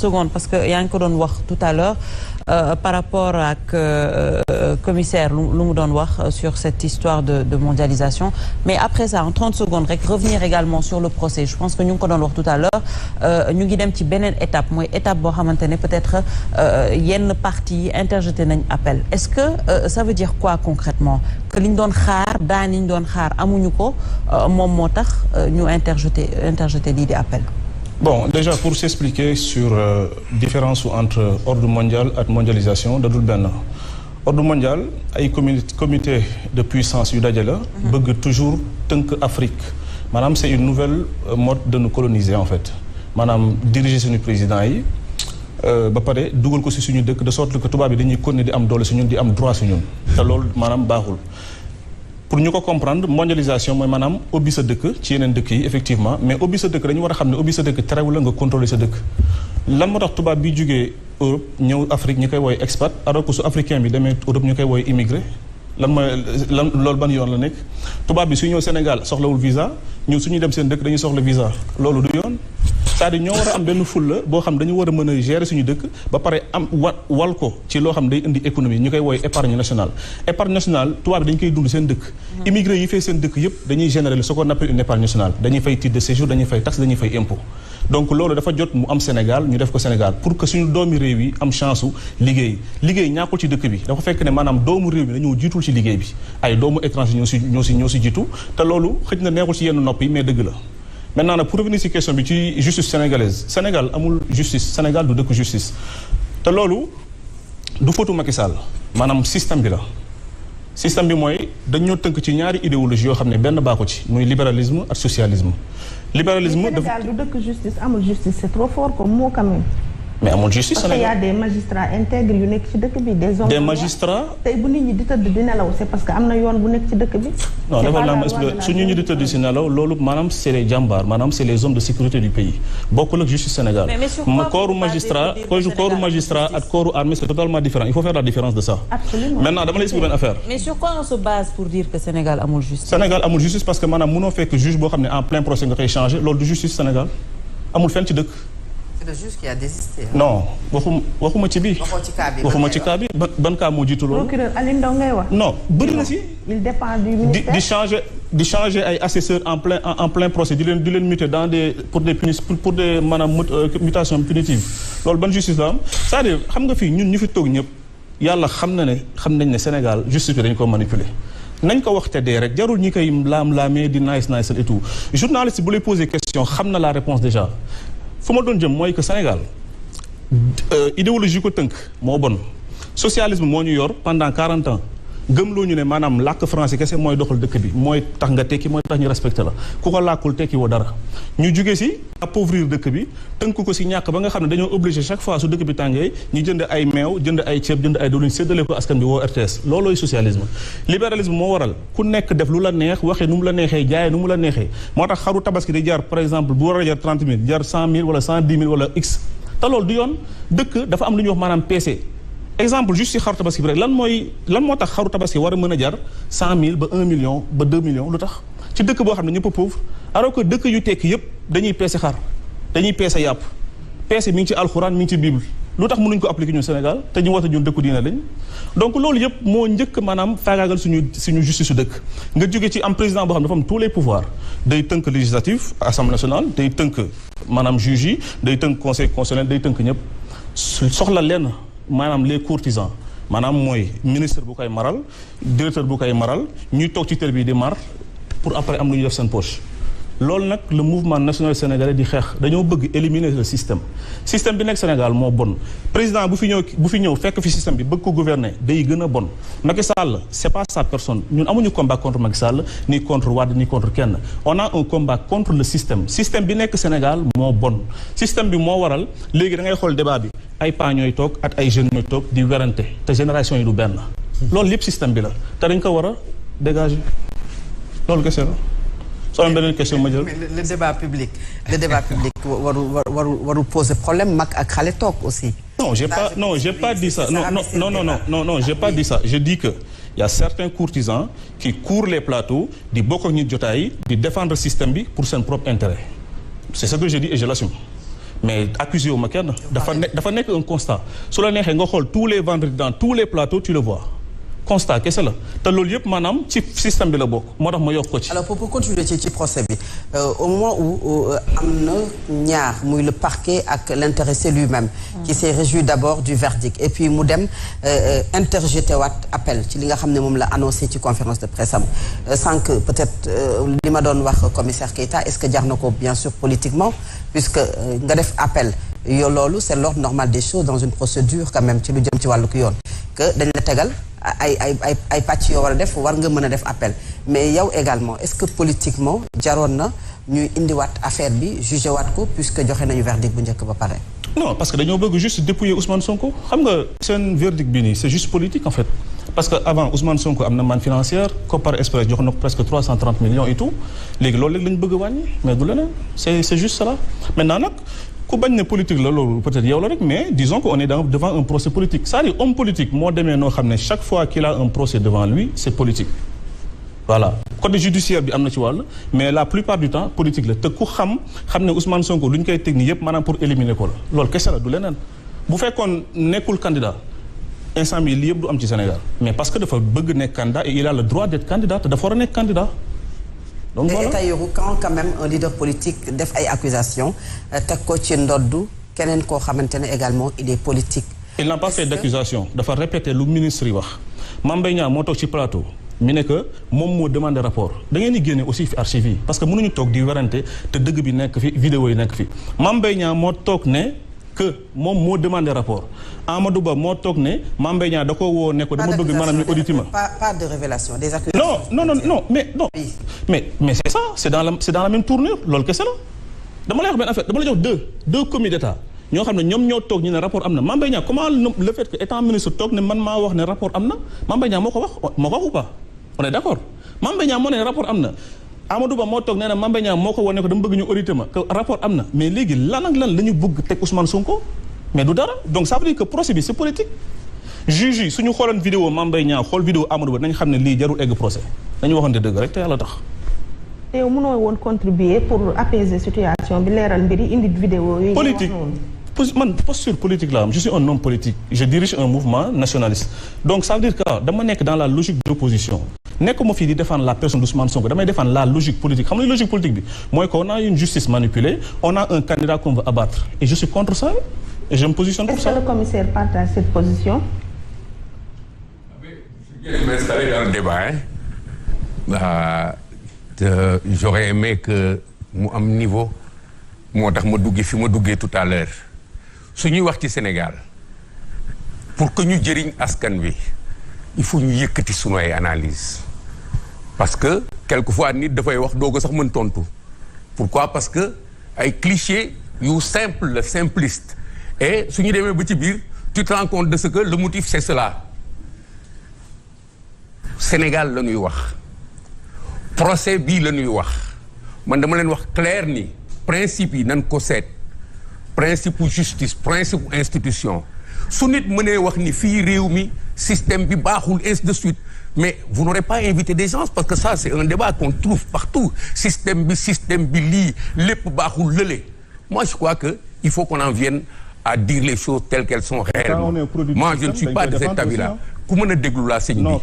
secondes parce que yaa ngi ko doon wax tout à l'heure par rapport ak commissaire lu mu doon wax sur cette histoire de mondialisation mais après ça en 30 secondes rek revenir également sur le procès je pense que ñu ngi ko doon wax tout à l'heure ñu ngi dem ci beneen étape mooy étape boo xamante ne peut-être yenn parties yi interjeté nañ appel est-ce que ça veut dire quoi concrètement que li ñu doon xaar daan yi ñu doon xaar amuñu ko moom moo tax ñu interjeté lii di appel. Bon, déjà pour s'expliquer sur différence entre ordre mondial et mondialisation dadul benn ordre mondial ay comité de puissance yu daje la bëgg toujours tënk Afrique maanaam c'est une nouvelle mode de nous coloniser en fait maanaam diriger suñu président yi ba pare dugal ko ci suñu dëkk de sorte que tubaab bi dañuy continuer di am doole ci ñun di am droit ci ñun te loolu maanaam baaxul pour ñu ko comprendre mondialisation mooy maanaam ubbi sa dëkk ci yeneen dëkk yi effectivement mais ubbi sa dëkk dañu war a xam ne ubbi sa dëkk terewul la nga contrôler sa dëkk lan moo tax tubaab bi jógee Europe ñëw Afrique ñu koy wooy expat alors que su africain bi demee Europe ñu koy wooy immigré loolu ban yoon la nekk tubaab bi su ñëw Sénégal soxlawul visa ñun suñuy dem seen dëkk dañuy soxla visa loolu du yoon c'est-à-dire ñoo war a am benn fulla boo xam dañu war a mën a gérer suñu dëkk ba pare am wal ko ci loo xam day indi économie ñu koy wooy épargne nationale épargne nationale tubaab bi dañu koy dund seen dëkk immigré yi fay seen dëkk yëpp dañuy générer ce qu'on appelle une épargne nationale dañuy fay titre de séjour dañuy fay taxe dañuy fay impôt donc loolu dafa jot mu am Sénégal ñu def ko Sénégal pour que suñu doomi réew yi am chance u liggéey ñàkkul ci dëkk bi dafa fekk ne maanaam doomu réew mi dañoo jiitul ci liggéey bi ay doomu étranger ñoo si jiitu te loolu xëj na neexul ci yenn nopp yi mais dëgg la maintenant nag pour revenir ci question bi ci justice sénégalaise Sénégal amul justice Sénégal du dëkk justice te loolu du fautu Macky Sall maanaam système bi la système bi mooy dañoo tënk ci ñaari idéologie yoo xam ne benn baaxu ci muy libéralisme ak socialisme libéralisme Sénégal du dëkk justice amul justice c'est trop fort comme mot quand même. mais amul justice Sénégal parce qu'il y a des magistrats intègres yu nekk ci dëkk bi des magistrats tey bu nit ñi di tëdd di nelaw c'est parce que am na yoon bu nekk ci dëkk bi. non dafa la ma expliqué su ñu di tëdd si nelaw loolu maanaam c'est les jàmbaar maanaam c'est les hommes de sécurité du pays bokkul ak justice Sénégal. corps magistrat ak corps armée c'est totalement différent il faut faire la différence de ça. Absolument. Maintenant dama lay expliquer benn affaire. mais sur quoi on se base pour dire que Sénégal amul justice. Sénégal amul justice parce que maanaam mënoo fekk juge boo xam ne en plein procès nga koy changer loolu du justice Sénégal amul fenn ci dëkk. c'est le juge qui a désisté. non waxuma ci bii. waxuma ci cas bi ban cas moo jiitu loolu. procureur Alioune Ndao ngay wax. non bëri na si. il dépend du ministère. di changer ay assesseurs en plein procès di leen muter dans des pour des maanaam mutations punitives loolu ban justice la am c'est-à-dire xam nga fii ñun ñu fi toog ñëpp yàlla xam nañ ne Sénégal justice bi dañu ko manipuler. nañ ko wax te dee rek jarul ñi koy laam-laamee di nice et tout journaliste bu lay poser question xam na la réponse déjà. fu ma doon jëm mooy que Sénégal idéologie ko tënk moo bon socialisme moo ñu yor pendant 40 ans gëmloo ñu ne maanaam làkk français kese mooy doxal dëkk bi mooy tax nga tekki mooy tax ñu respecté la ku ko làkkul tekki woo dara ñu jóge si appauvrir dëkk bi tënk ko si ñàkk ba nga xam ne dañoo obligé chaque fois su dëkk bi tàngee ñu jënd ay meew jënd ay ceeb jënd ay diwlin séddale ko askan bi woo RTS loolooy socialisme libéralisme moo waral ku nekk def lu la neex waxee nu mu la neexee jaayee nu mu la neexee moo tax xaru tabaski di jar par exemple bu war a jar 30 000 jar 100 000 wala 110 000 wala x te loolu du yoon dëkk dafa am lu ñuy wax maanaam PC exemple juste si xaru tabaski bi rek lan moo tax xaru tabaski war a mën a jar 100 000 ba 1 million ba 2 millions lu tax ci dëkk boo xam ne ñëpp a pauvre alors que dëkk yu tekki yëpp dañuy peese xar dañuy peese yàpp peese mi ngi ci alxuraan mi ngi ci bible lu tax mënuñ ko appliquer ñun Sénégal te ñu wata ñun dëkku diina lañ donc loolu yëpp moo njëkk maanaam faagaagal suñu justice su dëkk nga jóge ci am président boo xam ne dafa am tous les pouvoirs day tënk législatif assemblée nationale day tënk maanaam juge yi day tënk conseil constitutionnel day tënk ñëpp soxla lenn maanaam les courtisans maanaam mooy ministre bu koy maral directeur bu koy maral ñuy toog ci télé bi di mar pour après am lu ñu def seen poche loolu nag le mouvement national sénégalais di xeex dañoo bëgg éliminer le système bi nekk Sénégal moo bon président bu fi ñëw fekk fi système bi bëgg ko gouverner day gën a bon Macky Sall c'est pas sa personne ñun amuñu combat contre Macky Sall ni contre Wade ni contre kenn on a un combat contre le système bi nekk Sénégal moo bon système bi moo waral léegi da ngay xool débat bi ay paa ñooy toog ak ay jeunes ñooy toog di werante te génération yi du benn loolu lépp système bi la te dañ ko war a dégager loolu kese la soo am beneen question ma jël. le débat public warul poser problème mag ak xale toog aussi. non j'ai pas dit ça non j'ai pas dit ça je dis que il y a certains courtisans qui courent les plateaux di bokk ak nit jotaay di défendre système bi pour seen propre intérêt c'est ce que je dis et je l'assume mais accusé wu ma kenn dafa nekk un constat su la neexee nga xool tous les vendredis dans tous les plateaux tu le vois constat kese la te loolu yëpp maanaam ci système bi la bokk moo tax ma yokk ko ci. alors pour continuer ci procès bi au moment où am na ñaar muy le parquet ak l'intéressé lui-même. qui s'est réjoui d'abord du verdict et puis mu dem interjeté waat appel ci li nga xam ne moom la annoncé ci conférence de presse am sans que peut-être li ma doon wax commissaire Keita est-ce que jar na ko bien sûr politiquement puisque nga def appel yow loolu c'est l'ordre normal des choses dans une procédure quand même ci lu jëm ci wàllu yoon que dañ la tegal. ay pàcc yoo war a def war nga mën a def appel mais yow également est-ce que politiquement jaroon na ñuy indiwaat affaire bi jugé waat ko puisque joxe nañu verdict bu njëkk ba pare. non parce que dañoo bëgg juste dépouiller Ousmane Sonko xam nga seen verdict bi nii c'est juste politique en fait parce que avant Ousmane Sonko am na manne financière Kopar Express jox na ko presque 330 millions et tout léegi loolu léegi lañu bëgg a wàññi mais du leneen c'est juste cela maintenant nag. ku bañ ne politique la loolu peut-être yow la rek mais disons qu'on est devant un procès politique c'est-à-dire homme politique moo demee noo xam ne chaque fois qu'il a un procès devant lui c'est politique voilà côté judiciaire bi am na ci wàll mais la plupart du temps politique la te ku xam ne Ousmane Sonko lu ñu koy teg nii yëpp maanaam pour éliminer ko la loolu kese la du leneen bu fekkoon nekkul candidat instant bi lii yëpp du am ci Sénégal mais parce que dafa bëgg nekk candidat et il a le droit d'être candidat te dafa war a nekk candidat donc voilà Tahirou quand même un leader politique def ay accusations teg ko ci ndoddu keneen koo xamante ne également il est politique. il n'a pas fait d'accusation dafa répéter lu ministre yi wax Mame Mbaye Niang moo toog ci plateau mi ne que moom moo demandé rapport da ngeen di génne aussi fi archive yi parce que mënuñu toog di werante te dëgg bi nekk fi vidéo yi nekk fi Mame Mbaye Niang moo toog ne que moom moo demandé rapport Amadou Ba moo toog ne Mame Mbaye Niang da ko woo ne ko dama bëgg maanaam ñu audité ma pas de révélation des accusations. non mais c'est ça c'est dans la même tournure loolu kese la dama lay wax benn affaire dama la jox deux commis d'état ñoo xam ne ñoom ñoo toog ñu ne rapport am na Mame Mbaye Niang comment le fait que étant ministre toog ne man maa wax ne rapport am na Mame Mbaye Niang moo ko wax ou pas on est d'accord Mame Mbaye Niang moo ne rapport am na Amadou Ba moo toog nee na Mame Mbaye Niang moo ko wane ko dama bëgg ñu auditer ma que rapport am na mais léegi lan ak lan la ñu bëgg teg Ousmane Sonko mais du dara donc ça veut dire que procès bi c'est politique juge yi suñu xooloon vidéo Mame Mbaye Niang xool vidéo Amadou Ba nañ xam ne lii jarul egg procès dañu waxante dëgg rek te yàlla tax. te yow mënoo woon contribuer pour apaiser situation bi leeral mbir yi indi vidéo yi. politique man posture politique la am je suis un homme politique je dirige un mouvement nationaliste donc ça veut dire que dama nekk dans la logique d'opposition nekkuma fii di défendre la personne d'Ousmane Sonko damay défendre la logique politique xam nga logique politique bi mooy qu'on a une justice manipulée on a un candidat qu'on veut abattre et je suis contre ça et je me positionne pour ça. Est-ce que le commissaire partage cette position? Je m'installer dans le débat j'aurais aimé que mu am niveau moo tax ma duggee fi ma duggee tout à l'heure su ñuy wax ci Sénégal pour que ñu jëriñ askan wi il faut ñu yëkkati sunu ay analyse parce que quelquefois nit dafay wax doo ko sax mën tontu pourquoi parce que ay clichés yu simple simpliste et su ñu demee ba ci biir tu te rends compte de ce que le motif c'est cela Sénégal la ñuy wax procès bii la ñuy wax man dama leen wax clair ni principe yi nan ko seet principe justice principe institution su nit mënee wax ni fii réew mi système bi baaxul ainsi de suite mais vous n'aurez pas invité des gens parce que ça c'est un débat qu'on trouve partout système bi lii lépp baaxul lële moi je crois que il faut qu'on en vienne à dire les choses telles qu'elles sont réellement moi je ne suis pas de cet avis-là ku mën a déglu laa sëñ bi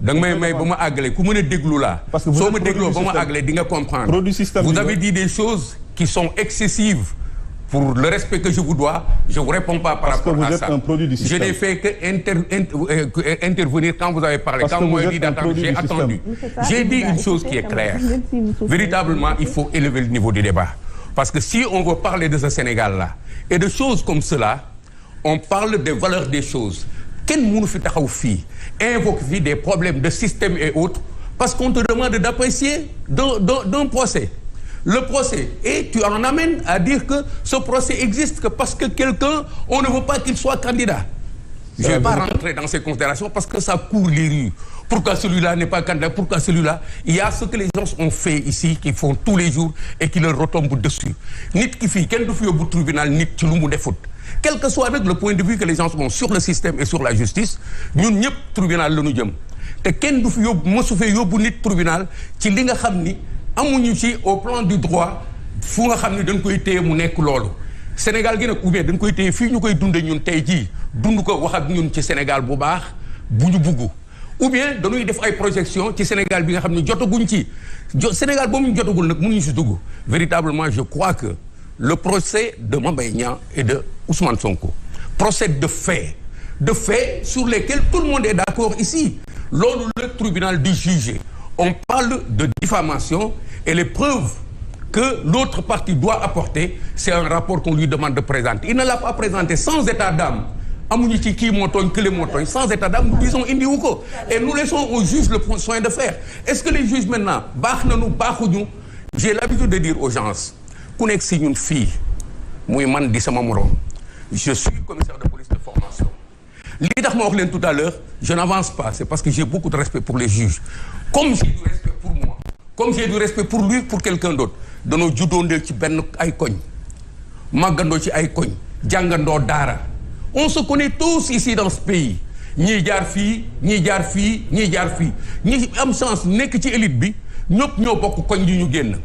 da nga may may ba ma àggale ku mën a déglu laa soo ma dégloo ba ma àggale di nga comprendre vous avez dit des choses qui sont excessives pour le respect que je vous dois je vous réponds pas par rapport à ça je n'ai fait que intervenir quand vous avez parlé quand vous m'avez dit d'attendre j'ai attendu j'ai dit une chose qui est claire véritablement il faut élever le niveau du débat parce que si on veut parler de ce Sénégal-là et de choses comme cela on parle des valeurs des choses kenn mënu fi taxaw fii invoque fii des problèmes de système et autres parce qu'on te demande d'apprécier d'un procès le procès et tu en amènes à dire que ce procès existe que parce que quelqu'un on ne veut pas qu'il soit candidat je vais pas rentrer dans ces considérations parce que ça court les rues pourquoi celui-là n'est pas candidat pourquoi celui-là il y a ce que les gens ont fait ici qui font tous les jours et qui leur retombent dessus nit ki fii kenn du fi yóbbu tribunal nit ci lu mu defut quel que soit avec le point de vue que les gens ont sur le système et sur la justice ñun ñëpp tribunal la ñu jëm te kenn du fi yóbbu mësu fee yóbbu nit tribunal ci li nga xam ni amuñu ci au plan du droit fu nga xam ne dañ koy téye mu nekk loolu Sénégal gi nag ou bien dañ koy téye fii ñu koy dunde ñun tey jii dund ko wax ak ñun ci Sénégal bu baax bu ñu bugg ou bien dañuy def ay projection ci Sénégal bi nga xam ne jotaguñ ci Sénégal boobu ñu jotagul nag mënuñu si dugg véritablement je crois que le procès de Mame Mbaye Niang et de Ousmane Sonko procès de faits sur lesquels tout le monde est d'accord ici loolu le tribunal du juger on parle de diffamation et les preuves que l'autre partie doit apporter c'est un rapport qu'on lui demande de présenter il ne l'a pas présenté sans état d'âme amuñu ci kii moo tooñ kële moo tooñ sans état d'âme nous disons indiwu ko et nous laissons aux juges le soin de faire est-ce que les juges maintenant baax nañu baaxuñu j'ai l'habitude de dire aux gens ku nekk si ñun fii muy man di sama moroom je suis commissaire de police de formation li tax ma wax leen tout à l'heure je n'avance pas c'est parce que j'ai beaucoup de respect pour les juges comme j'ai du respect pour moi comme j'ai du respect pour lui pour quelqu'un d'autre danoo juddoondee ci benn ay koñ màggandoo ci ay koñ jàngandoo daara on se connaît tous ici dans ce pays ñii jaar fii ñii jaar fii ñii jaar fii ñi am chance nekk ci élite bi ñëpp ñoo bokk koñ yi ñu génn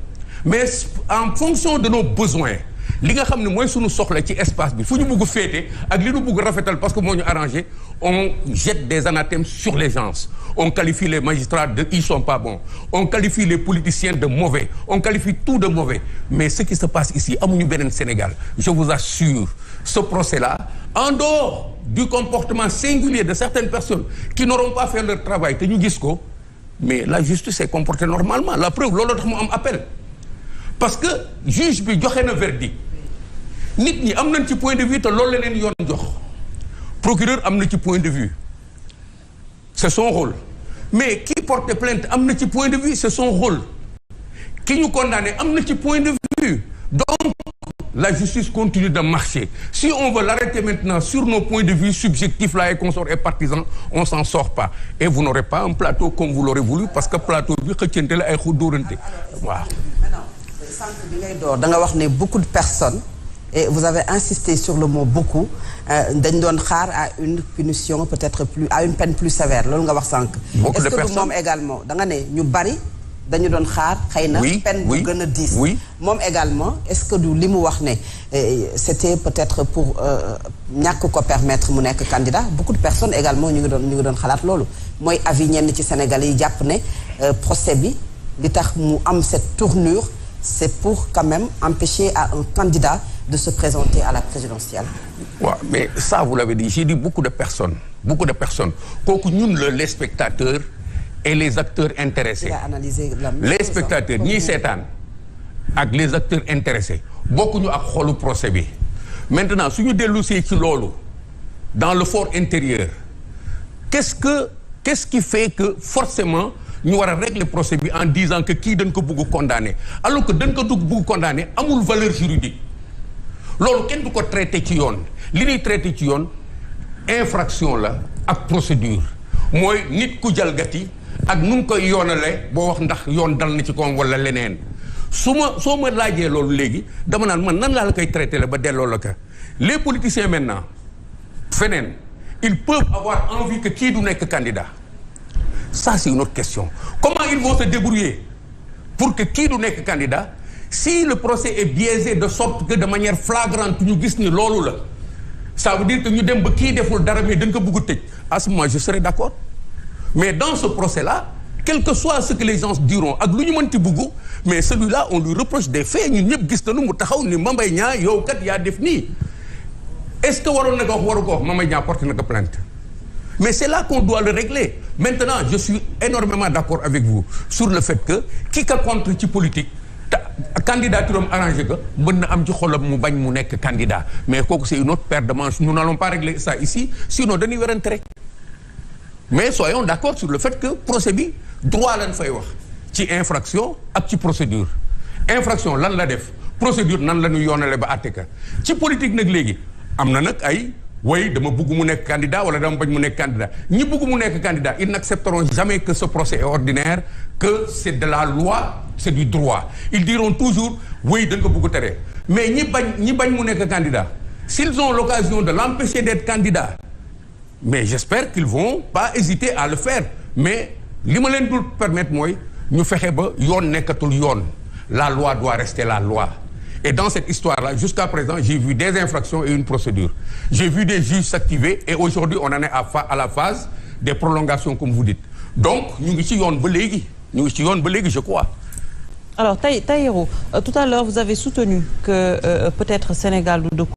mais en fonction de nos besoins li nga xam ne mooy suñu soxla ci espace bi fu ñu bugg féete ak li ñu bugg rafetal parce que moo ñu arrangé on jette des anathèmes sur les gens on qualifie les magistrats de ils sont pas bons on qualifie les politiciens de mauvais on qualifie tout de mauvais mais ce qui se passe ici amuñu beneen Sénégal je vous assure ce procès-là en dehors du comportement singulier de certaines personnes qui n'auront pas fait leur travail te ñu gis ko mais la justice s'est comportée normalement la preuve loolu tax mu am appel parce que juge bi joxe na verdict nit ñi am nañ ci point de vue te loolu la leen yoon jox procureur am na ci point de vue c'est son rôle mais qui porte plainte am na ci point de vue c'est son rôle ki ñu condamné am na ci point de vue donc la justice continue de marcher si on veut l'arrêter maintenant sur nos points de vue subjectifs là et consorts et partisans on s'en sort pas et vous n'aurez pas un plateau comme vous l'aurez voulu parce que plateau bi xëccante la ay xu dóorante waaw sànq bi ngay door da nga wax ne beaucoup de personnes et vous avez insisté sur le mot beaucoup dañ doon xaar à une punition peut-être plus à une peine plus sévère loolu nga wax sànq est-ce que du moom également da nga ne ñu bari dañu doon xaar xëy na peine bu gën a diis moom également est-ce que du li mu wax ne c'était peut-être pour ñàkk ko permettre mu nekk candidat beaucoup de personnes également ñu ngi doon xalaat loolu mooy avis ñenn ci Sénégalais yi jàpp ne procès bi li tax mu am cette tournure c'est pour quand même empêcher à un candidat de se présenter à la présidentielle. Ouais, mais ça vous l'avez dit j'ai dit beaucoup de personnes kooku ñun les spectateurs et les acteurs intéressés. Il a analysé les spectateurs ñiy seetaan ak les acteurs intéressés bokkuñu ak xolu procès bi maintenant suñu dellusee ci loolu dans le fort intérieur qu'est-ce qui fait que forcément ñu war a régler procès bi en disant que kii dañ ko bëgg condamner alors que dañ ko bëgg condamner amul valeur juridique loolu kenn du ko traité ci yoon li ñuy traité ci yoon infraction la ak procédure mooy nit ku jalgati ak nu ngi koy yoonale boo wax ndax yoon dal na ci koom wala leneen soo ma laajee loolu léegi dama naan man nan laa la koy traité la ba delloo la ka les politiciens maintenant feneen ils peuvent avoir envie que kii du nekk candidat ça c'est une autre question comment ils vont se débrouiller pour que kii du nekk candidat si le procès est biaisé de sorte que de manière flagrante ñu gis ni loolu la ça veut dire que ñu dem ba kii deful dara mais dañ ko bëgg tëj à ce moment je serai d'accord mais dans ce procès-là quel que soit ce que les gens diront ak lu ñu mënti bëgg mais celui-là on lui reproche des faits ñun ñëpp gis nañu mu taxaw ni Mame Mbaye Niang yow kat yaa def nii est-ce que waroon na ko wax waru ko wax Mame Mbaye Niang porté na ko plainte mais c'est là qu'on doit le régler maintenant je suis énormément d'accord avec vous sur le fait que ki ka contre ci politique candidature am arrangé que mën na am ci xolam mu bañ mu nekk candidat mais kooku c'est une autre paire de manches nous n'allons pas régler ça ici sinon dañuy werante rek mais soyons d'accord sur le fait que procès bi droit lañ fay wax ci infraction ak ci procédure infraction lan la def procédure nan la ñu yoonale ba àtte ka ci politique nag léegi am na nag ay way dama bëgg mu nekk candidat wala dama bañ mu nekk candidat ñi bëgg mu nekk candidat ils n'accepteront jamais que ce procès est ordinaire que c'est de la loi c'est du droit ils diront toujours way dañ ko bëgg tere mais ñi bañ mu nekk candidat s'ils ont l'occasion de l'empêcher d'être candidat mais j'espère qu'ils vont pas hésiter à le faire mais li ma leen dul permettre mooy ñu fexe ba yoon nekkatul yoon la loi doit rester la loi Et dans cette histoire-là, jusqu'à présent, j'ai vu des infractions et une procédure. J'ai vu des juges s'activer et aujourd'hui, on en est à la phase des prolongations, comme vous dites. Donc, nous sommes je crois. Alors, Tahirou, tout à l'heure, vous avez soutenu que peut-être Sénégal